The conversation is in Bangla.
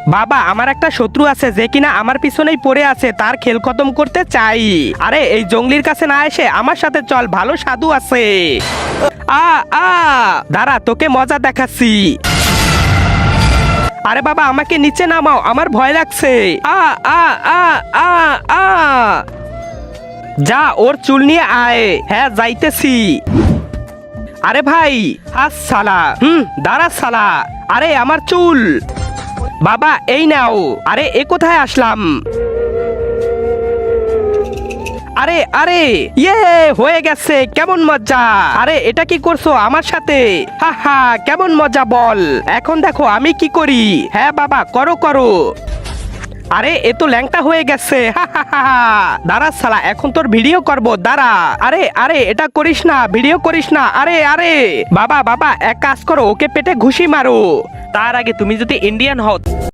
বাবা আমার একটা শত্রু আছে যে কিনা আমার পিছনেই পড়ে আছে, তার খেল খতম করতে চাই। আরে এই জঙ্গলির কাছে না এসে আমার সাথে চল, ভালো সাধু আছে। আ আ দাঁড়া, তোকে মজা দেখাচ্ছি। আরে বাবা আমাকে নিচে নামাও, আমার ভয় লাগছে। আ আ আ আ আ যা ওর চুল নিয়ে আয়। হ্যাঁ যাইতেছি। আরে ভাই সালা, দাঁড়া সালা। আরে আমার চুল। বাবা এই নাও। আরে এ কোথায় আসলাম? আরে আরে ইয়ে হয়ে গেছে, কেমন মজা। আরে এটা কি করছো আমার সাথে? হা হা কেমন মজা বল। এখন দেখো আমি কি করি। হ্যাঁ বাবা করো করো। আরে এ তো ল্যাংটা হয়ে গেছে। হা হা হা হা। দাঁড়া শালা, এখন তোর ভিডিও করব, দাঁড়া। আরে আরে এটা করিস না, ভিডিও করিস না। আরে আরে বাবা বাবা এক কাজ করো, ওকে পেটে ঘুষি মারো। তার আগে তুমি যদি ইন্ডিয়ান হও